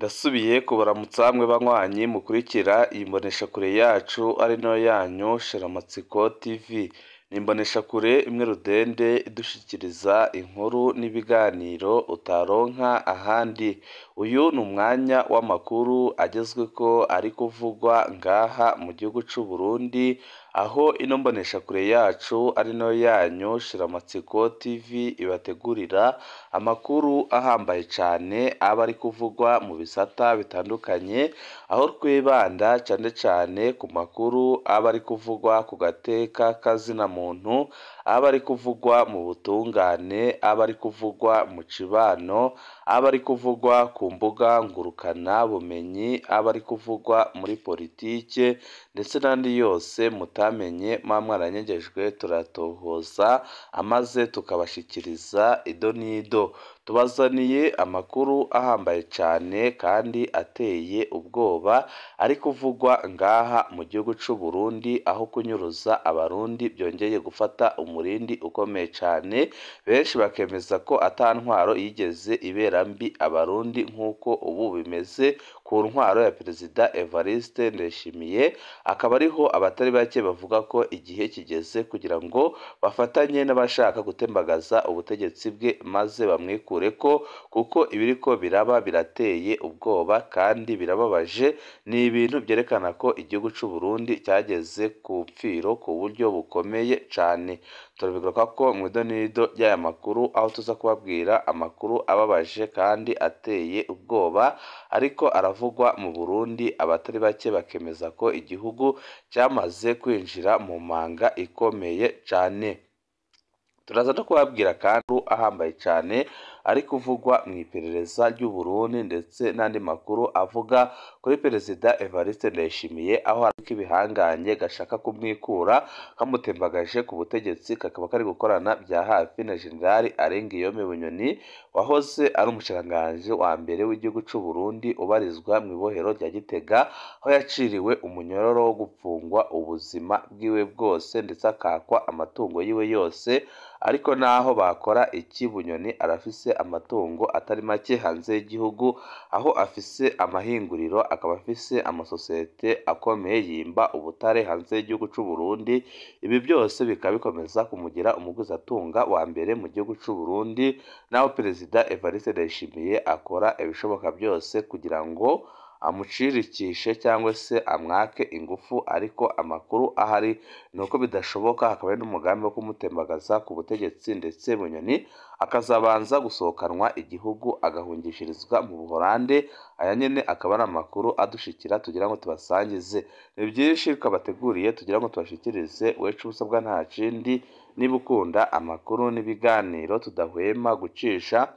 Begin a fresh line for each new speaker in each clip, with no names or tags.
Ndasubiye kubaramutsa mwe banywanyi mukurikira iyi mboneshakure yacu ari nayo yanyu Shiramatsiko TV. Ni imboneshakure imwe rudende idushikiriza inkuru n'ibiganiro utaronka ahandi. Uyu ni umwanya w'amakuru agezweko ari kuvugwa ngaha mu gihugu c'u Burundi, aho ino mboneshakure yacu ari nayo yanyu Shiramatsiko TV ibategurira amakuru ahambaye cane aba ari kuvugwa mu bisata bitandukanye, aho twibanda cane cane ku makuru aba ari kuvugwa ku gateka kazina muntu, aba ari kuvugwa mu butungane, aba ari kuvugwa mu cibano, aba ari kuvugwa ku mbuga ngurukana bumenyi, aba ari kuvugwa muri politike ndetse n'andi yose mutamenye mwaranyegejwe turatohoza amaze tukabashikiriza ido n'ido. Tubazaniye amakuru ahambaye cane kandi ateye ubwoba ari kuvugwa ngaha mu gihugu c'u Burundi, aho kunyuruza abarundi byongeye gufata umurindi ukomeye cane, benshi bakemeza ko ata ntwaro yigeze ibera mbi abarundi nk'uko ubu bimeze ku ntwaro ya Perezida Evariste Ndayishimiye. Akaba ariho abatari bake bavuga ko igihe kigeze kugira ngo bafatanye n'abashaka gutembagaza ubutegetsi bwe maze bamwikureko, kuko ibiriko biraba birateye ubwoba kandi birababaje. Ni ibintu byerekana ko igihugu c'u Burundi cyageze ku mpfiro ku buryo bukomeye cane. Turabigaruka ko mu idonido ry'aya makuru, aho tuza kubabwira amakuru ababaje kandi ateye ubwoba ariko aravugwa mu Burundi. Abatari bake bakemeza ko igihugu cyamaze kwinjira mu manga ikomeye cane. Turaza no kubabwira kandi ahambaye cane ari kuvugwa mu iperereza ry'u Burundi ndetse n'andi makuru avuga kuri Perezida Evariste Ndayishimiye, aho ariko ibihanganye gashaka kumwikura kamutembagaje ku butegetsi, kakaba kari gukorana bya hafi na General Arengiyome Bunyoni wahoze ari umushikiranganji wa mbere w'igihugu c'u Burundi ubarizwa mu ibohero rya Gitega, aho yaciriwe umunyororo wo gupfungwa ubuzima bwiwe bwose ndetse akakwa amatungo yiwe yose. Ariko naho bakora iki, Bunyoni arafise amatungo atari make hanze y'igihugu, aho afise amahinguriro, akaba afise amasosiyete akomeye yimba ubutare hanze y'igihugu c'u Burundi. Ibi byose bikaba bikomeza kumugira umugwizatunga wa mbere mu gihugu c'u Burundi, naho Perezida Evariste Ndayishimiye akora ibishoboka byose kugira ngo amucirikishe cyangwa se amwake ingufu, ariko amakuru ahari nuko bidashoboka. Hakaba n'umugambi wo kumutembagaza ku butegetsi, ndetse Bunyoni akazabanza gusohokanwa igihugu agahungishirizwa mu Buholande. Aya nyene akaba ari amakuru adushikira tugira ngo tubasangize. Ni byinshi twabateguriye tugira ngo tubashikirize, wecu usabwa nta kindi, niba ukunda amakuru n'ibiganiro tudahwema gucisha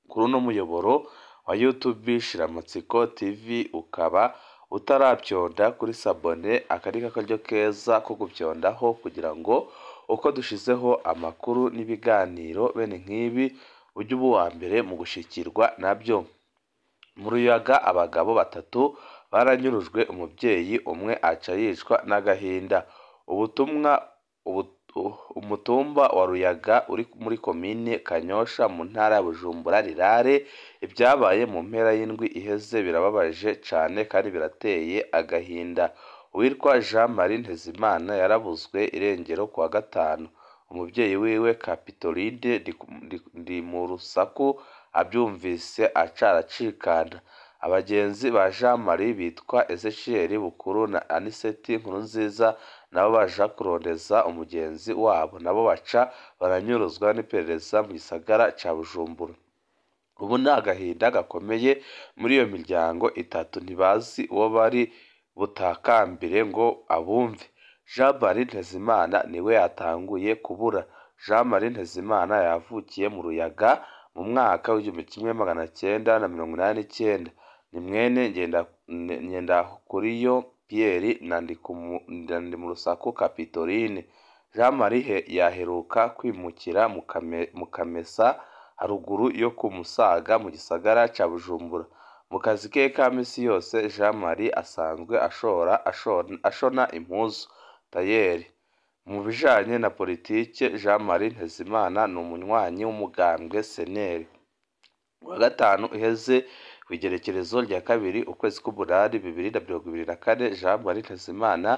kuri uno muyoboro wa YouTube Shiramatsiko TV, ukaba utarabyonda kuri sabone, akarika karyo keza ko gubyondaho kugira ngo uko dushizeho amakuru n'ibiganiro bene nk'ibi ujye uba uwa mbere mu gushikirwa nabyo. Mu Ruyaga abagabo batatu baranyurujwe, umubyeyi umwe aca yicwa n'agahinda. Umutumba wa Ruyaga uri muri komine Kanyosha mu ntara ya Bujumbura rirare. Ibyabaye mu mpera y'indwi iheze birababaje cane kandi birateye agahinda. Uwitwa Jean Marie Ntezimana yarabuzwe irengero kuwa gatanu. Umubyeyi wiwe Kapitolide ndi mu rusaku abyumvise aca aracikana. Abagenzi ba Jean Marie bitwa Ezechiel Bukuru na Aniseti Nkurunziza nabo baja kurondeza umugenzi wabo, nabo baca baranyuruzwa n'iperereza mu gisagara ca Bujumbura. Ubu ni agahinda gakomeye muri iyo miryango itatu, ntibazi uwo bari butakambire ngo abumve. Jean Marie Ntezimana niwe yatanguye kubura. Jean Marie Ntezimana yavukiye mu Ruyaga mu mwaka w'1989. ni mwene Ngendakuriyo Pierre na Ndimurusaku Kapitoline. Jean Marie yaheruka kwimukira mu Kamesa haruguru yo ku Musaga mu gisagara ca Bujumbura. Mu kazi ke ka misi yose Jean Marie asanzwe ashona impuzu tayeri. Mu bijanye na politike, Jean Marie Ntezimana ni umunywanyi w'umugambwe Seneri. Wa gatanu iheze kw'igerekerezo rya kabiri ukwezi k'umunani 2024 Jean Marie Ntezimana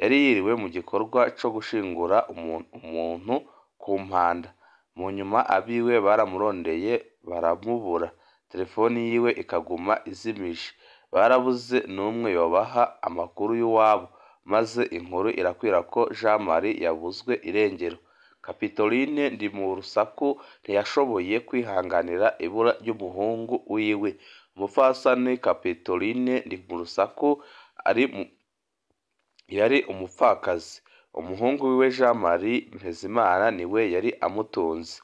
yari yiriwe mu gikorwa co gushingura umuntu ku Mpanda. Mu nyuma abiwe baramurondeye baramubura, telefoni yiwe ikaguma izimije, barabuze n'umwe yobaha amakuru y'uwabo, maze inkuru irakwira ko Jean Marie yabuzwe irengero. Capitoline Ndimurusaku ntiyashoboye kwihanganira ibura ry'umuhungu wiwe. Umupfasoni Capitoline Ndimurusaku yari umupfakazi. Umuhungu wiwe Jean Marie Ntezimana niwe yari amutunze.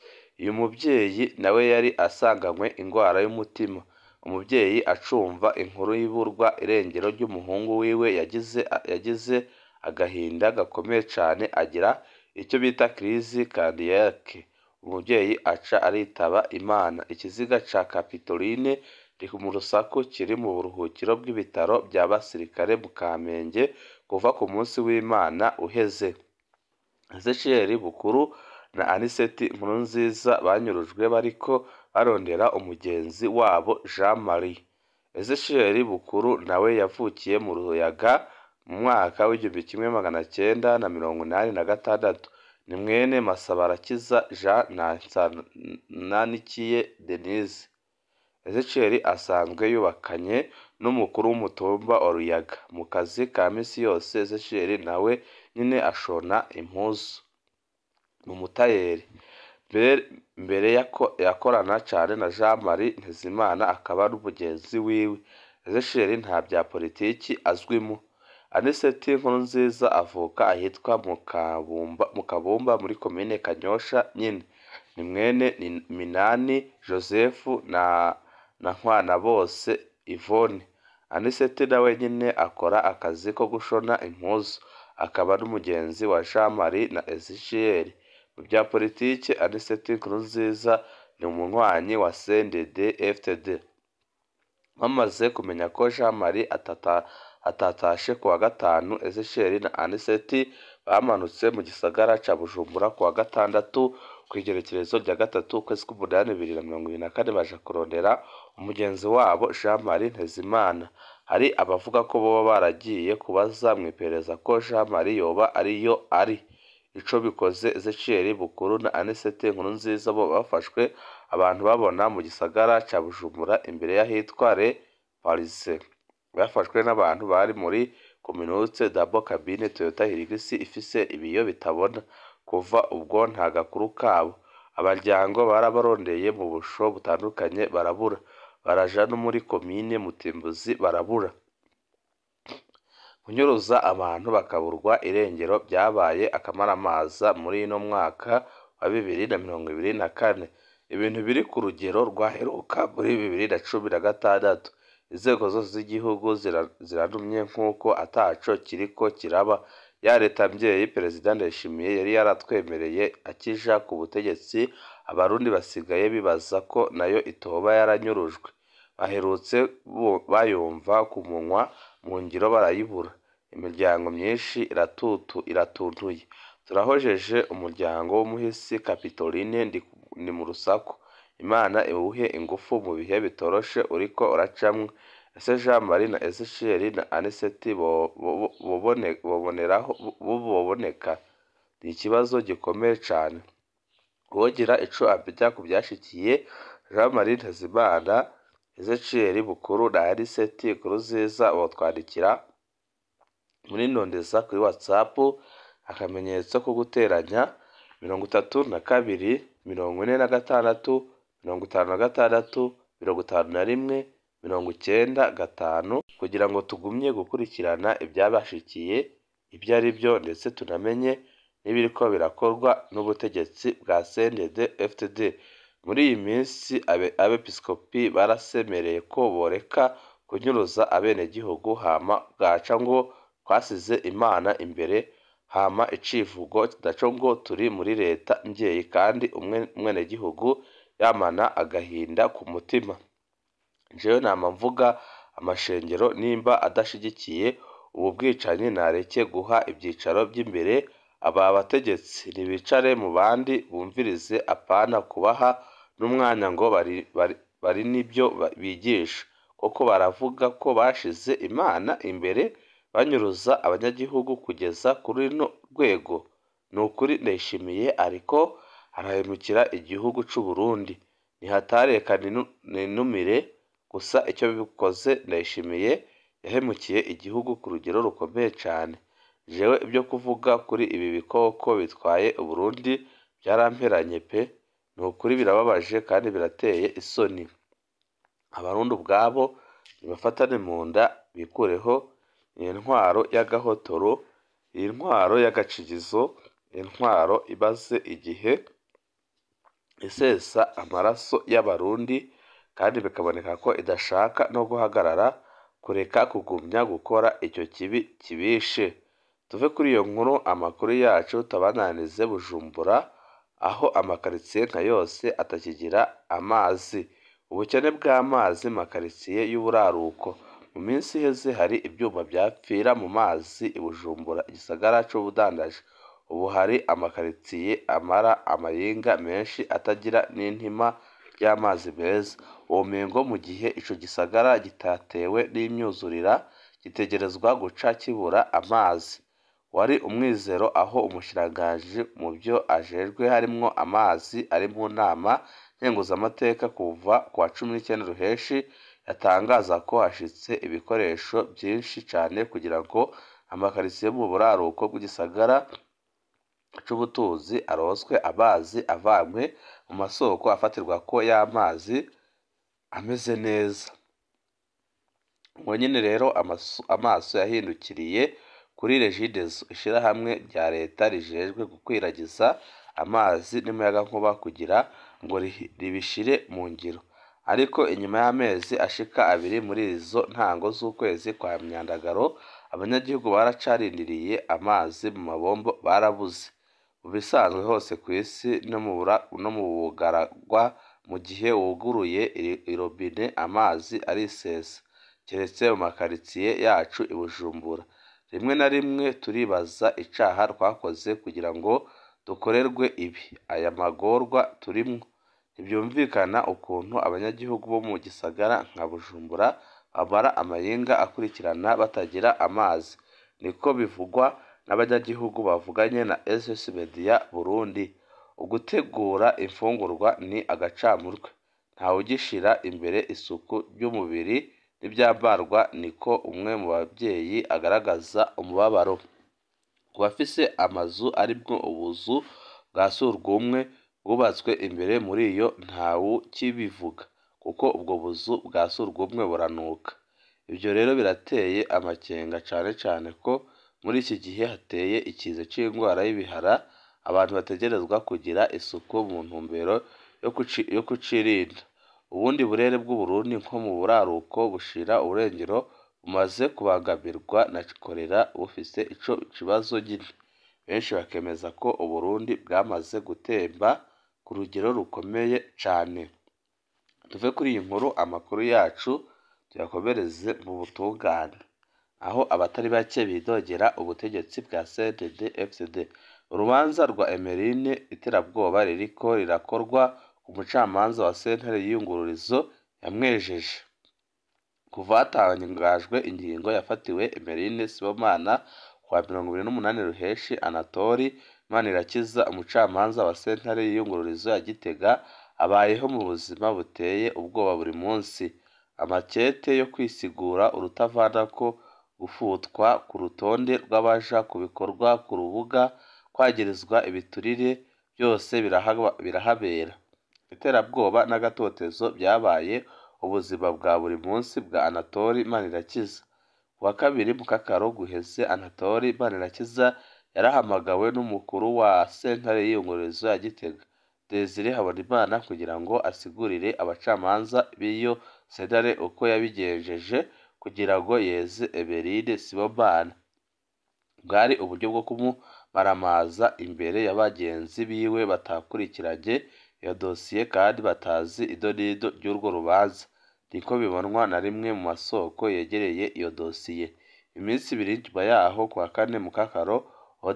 Uyu muvyeyi nawe yari asanganywe ingwara y'umutima. Umuvyeyi acumva inkuru y'iburwa irengero ry'umuhungu wiwe yagize agahinda gakomeye cane, agira icyo bita crise cardiaque. Umuvyeyi aca aritaba Imana. Ikiziga ca Capitoline Ndimurusaku kiri mu buruhukiro bw'ibitaro bya basirikare mu Kamenge kuva ku munsi w'Imana uheze. Ezechiel Bukuru na Anicet Nkurunziza banyurujwe bariko barondera umugenzi wabo Jean Marie. Ezechiel Bukuru nawe yavukiye mu Ruyaga mu mwaka w'1986. Ni mwene Masabarakiza Jean na Nikiye Denise. Ezechiel asanzwe yubakanye n'umukuru w'umutumba wa Ruyaga. Mu kazi ka misi yose Ezechiel nawe nyine ashona impuzu, mu mutayeri. Mbere yakorana cane na Jean Marie Ntezimana akaba n'umugenzi wiwe. Ezechiel nta bya politiki azwimo. Anicet Nkurunziza avuka ahitwa mu Kabumba muri komine Kanyosha nyine. Ni mwene Minani Joseph na Nkwana bose Yvonne. Anicet nawe nyine akora akazi ko gushona impuzu, akaba n'umugenzi wa Jean Marie na Ezechiel. Mu bya politiki Anicet Nkurunziza ni umunywanyi wa CNDD-FDD. Bamaze kumenya ko Jean Marie atatashe kuwa gatanu, Ezechiel na Anicet bamanutse mu gisagara ca Bujumbura kuwa gatandatu kw'igerekerezo rya gatatu ukwezi k'umunani 2024 baja kurondera umugenzi wabo Jean Marie Ntezimana. Hari abavuga ko boba baragiye kubaza mwipereza ko Jean Marie yoba ariyo ari. Ico bikoze Ezechiel Bukuru na Anicet Nkurunziza bo bafashwe abantu babona mu gisagara ca Bujumbura imbere y'ahitwa Le Parise. Bafashwe n'abantu bari muri Communauté d'Abo Cabine Toyota Hilux ifise ibiyo bitabona. Kuva ubwo nta gakuru kabo. Abaryango barabarondeye mu busho butandukanye barabura. Baraja no muri komine Mutimbuzi barabura. Kunyuruza abantu bakaburwa irengero byabaye akamaramaza muri ino mwaka wa 2024. Ibintu biri ku rugero rwaheruka muri 2016. Inzego zose z'igihugu ziranumye nk'uko ataco kiriko kiraba. Ya leta mbyeyi Perezida Ndayishimiye yari yaratwemereye akija ku butegetsi, abarundi basigaye bibaza ko nayo itoba yaranyurujwe. Baherutse bayumva ku munwa, mu ngiro barayibura. Imiryango myinshi iratuntuye. Turahojeje umuryango w'umuhisi Capitoline Ndimurusaku. Imana iwuhe ingufu mu bihe bitoroshe uriko uracamwe. Ese Jean Marie na Ezechiel na Anicet boboneka? Ni ikibazo gikomeye cane. Uwogira ico amenya ku byashikiye Jean Marie Ntezimana, Ezechiel Bukuru na Anicet Nkurunziza botwandikira muri ndondeza kuri WhatsApp akamenyetso ko guteranya 32 46 56 51 95 kugira ngo tugumye gukurikirana ibyabashikiye ibyo ari byo, ndetse tunamenye n'ibiriko birakorwa n'ubutegetsi bwa CNDD-FDD. Muri iyi minsi abepiskopi barasemereye ko boreka kunyuruza abenegihugu, hama bwaca ngo twasize Imana imbere, hama icivugo kidaco ngo turi muri leta mbyeyi kandi umwenegihugu yamana agahinda ku mutima. Jewe nama mvuga amashengero nimba adashigikiye ubu bwicanyi nareke guha ibyicaro by'imbere aba bategetsi, nibicare mu bandi bumvirize, apana kubaha n'umwanya ngo bari nibyo bigisha. koko baravuga ko bashize Imana imbere banyuruza abanyagihugu kugeza kuri runo rwego? Ni ukuri Ndayishimiye ariko arahemukira igihugu c'u Burundi. Nihatareka ninumire, gusa icyo bikoze Ndayishimiye yahemukiye igihugu ku rugero rukomeye cane. Jewe ibyo kuvuga kuri ibi bikoko bitwaye Uburundi byaramperanye pe! Ni ukuri birababaje kandi birateye isoni. Abarundi ubwabo nibafatane mu nda bikureho iyi ntwaro y'agahotoro, iyi ntwaro y'agacigizo, iyi ntwaro imaze igihe isesa amaraso y'Abarundi kandi bikaboneka ko idashaka no guhagarara kureka kugumya gukora icyo kibi kibishe. Tuve kuri iyo nkuru, amakuru yacu tabananize Bujumbura, aho amakaritsiye nka yose atakigira amazi. Ubukene bw'amazi makaritsiye y'uburaruko. Mu minsi iheze hari ibyuma byapfira mu mazi i Bujumbura, igisagara c'ubudandaji. Ubu hari amakaritsiye amara amayinga menshi atagira n'intima ry'amazi meza. Womengo mu gihe ico gisagara gitatewe n'imyuzurira gitegerezwa guca kibura amazi. Wari umwizero aho umushikiranganji mu byo ajejwe harimwo amazi ari mu nama nkenguzamateka kuva ku wa 19 Ruheshi yatangaza ko hashitse ibikoresho byinshi cane kugira ngo amakaritsiye mu buraruko bw'igisagara c'ubutunzi aronswe amazi avanywe mu masoko afatirwa ko y'amazi ameze neza. Ubwo nyene rero amaso yahindukiriye kuri Regideso, ishirahamwe rya leta rijejwe gukwiragiza amazi n'umuyagankuba kugira ngo ribishire mu ngiro. Ariko inyuma y'amezi ashika 2 muri izo ntango z'ukwezi kwa Myandagaro, abanyagihugu baracarindiriye amazi mu mabombo barabuze. Mu bisanzwe hose ku isi no mu Bugaragwa, mu gihe wuguruye irobine amazi arisesa, keretse mu makaritsiye yacu i Bujumbura. Rimwe na rimwe turibaza icaha twakoze kugira ngo dukorerwe ibi. Aya magorwa turimwo, ntibyumvikana ukuntu abanyagihugu bo mu gisagara nka Bujumbura bamara amayinga akurikirana batagira amazi. Niko bivugwa n'abanyagihugu bavuganye na SOS Media Burundi. Ugutegura imfungurwa ni agacamutwe, ntawugishira imbere isuku ry'umubiri n'ibyambarwa, niko umwe mu babyeyi agaragaza umubabaro. Ku bafise amazu arimwo ubuzu bwa surwumwe bwubatswe imbere muri iyo ntawukibivuga, kuko ubwo buzu bwa surwumwe buranuka. Ibyo rero birateye amakenga cane cane ko muri iki gihe hateye ikiza c'indwara y'ibihara. Abantu bategerezwa kugira isuku mu ntumbero yo kucirinda. Ubundi burere bw'Uburundi nko mu buraruko bushira uburengero bumaze kubangamirwa na korera bufise ico kibazo nyine. Benshi bakemeza ko Uburundi bwamaze gutemba ku rugero rukomeye cane. Tuve kuri iyi nkuru, amakuru yacu tuyakomereze mu butungane, aho abatari bake bidogera ubutegetsi bwa CNDD-FDD. Urubanza rwa Emeline iterabwoba ririko rirakorwa ku mucamanza wa sentare y'iyungururizo yamwejeje. Kuva hatangajwe ingingo yafatiwe Emeline Sibomana kwa 28 Ruheshi, Anatori Manirakiza, umucamanza wa sentare y'iyungururizo ya Gitega, abayeho mu buzima buteye ubwoba buri munsi. Amakete yo kwisigura urutavanako, gufutwa ku rutonde rw'abaja ku bikorwa ku rubuga, kwagirizwa ibiturire, byose birahabera. Iterabwoba n'agatotezo byabaye ubuzima bwa buri munsi bwa Anatori Manirakiza. Ku wa 2 Mukakaro guheze, Anatori Manirakiza yarahamagawe n'umukuru wa sentare y'iyungururizo ya Gitega, Desire Habonimana, kugira ngo asigurire abacamanza b'iyo sentare uko yabigenjeje kugira ngo yeze Emeline Sibomana. Bwari uburyo bwo kumumaramaza imbere y'abagenzi biwe batakurikiranye iyo dosiye kandi batazi idonido ry'urwo rubanza. Niko bibonwa na rimwe mu masoko yegereye iyo dosiye. Iminsi 2 nyuma yaho, ku wa 4 Mukakaro,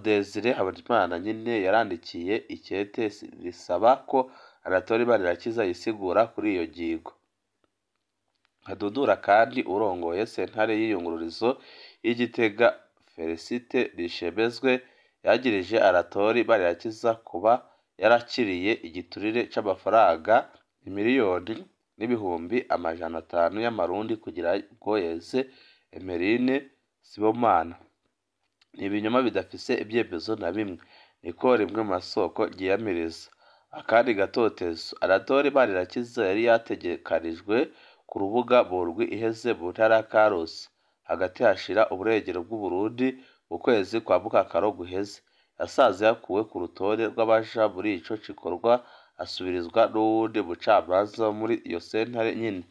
Desire Habonimana nyine yarandikiye ikete risaba ko Anatori Manirakiza yisigura kuri iyo ngingo. Adudura kandi urongoye sentare y'iyungururizo y'Igitega Felicite Rishemezwe yagirije Aratori Barirakiza kuba yarakiriye igiturire c'amafaranga imiliyoni n'ibihumbi amajana 5 y'amarundi kugira ngo yeze Emeline Sibomana. Ni ibinyoma bidafise ibyemezo na bimwe, niko rimwe mu masoko ryiyamiriza. Akandi gatotezo, Aratori Barirakiza yari yategekanijwe ku rubuga Burwi iheze mu ntara ya Karusi hagati hashira uburengero bw'Uburundi mu kwezi kwa Mukakaro guheze. Yasaze yakuwe ku rutonde rw'abaja muri ico gikorwa asubirizwa n'uwundi mucamanza muri iyo sentare nyine.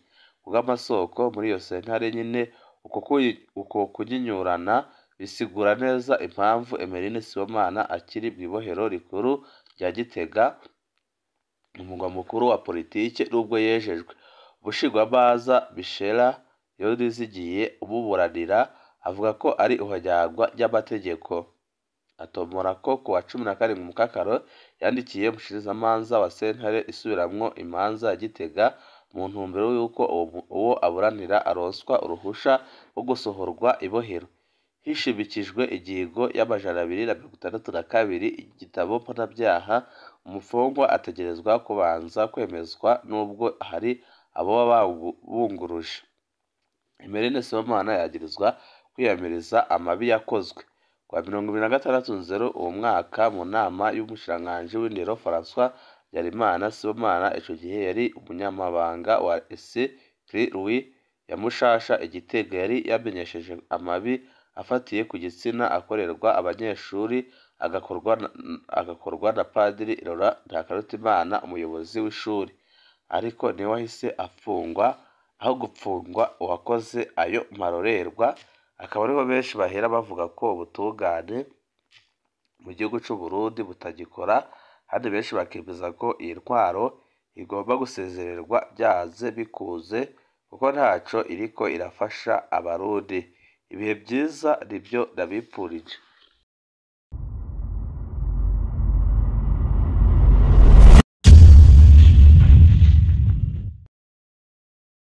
Kubw'amasoko muri iyo sentare nyine, uko kunyinyurana bisigura neza impamvu Emeline Sibomana akiri mw'ibohero rikuru rya Gitega, umugwa mukuru wa politike n'ubwo yejejwe. Ubushingwamanza Michela Yonizigiye umuburanira avuga ko ari ihonyangwa ry'amategeko. Atomora ko ku wa 17 Mukakaro yandikiye umushikirizamanza wa sentare isubiramwo imanza ya Gitega mu ntumbero y'uko uwo aburanira aronswa uruhusha rwo gusohorwa ibohero. Hishimikijwe ingingo y'amajana 262 igitabo mpanabyaha, umufungwa ategerezwa kubanza kwemezwa n'ubwo hari abo bunguruje. Emeline Sibomana yagirizwa kwiyamiriza amabi yakozwe. Kwa 26/0 uwo mwaka mu nama y'umushikiranganji w'indero François Byarimana, Sibomana ico gihe yari umunyamabanga wa Ecri Louis ya Mushasha Igitega yari yamenyesheje amabi afatiye ku gitsina akorerwa abanyeshuri agakorwa na Padiri Laurent Ntakarutimana umuyobozi w'ishuri, ariko niwe wahise afungwa aho gupfungwa uwakoze ayo marorerwa. Akaba ariho benshi bahera bavuga ko ubutungane mu gihugu c'u Burundi butagikora, kandi benshi bakemeza ko iyi ntwaro igomba gusezererwa byaze bikuze kuko ntaco iriko irafasha abarundi. Ibihe byiza nibyo ndabipfurije.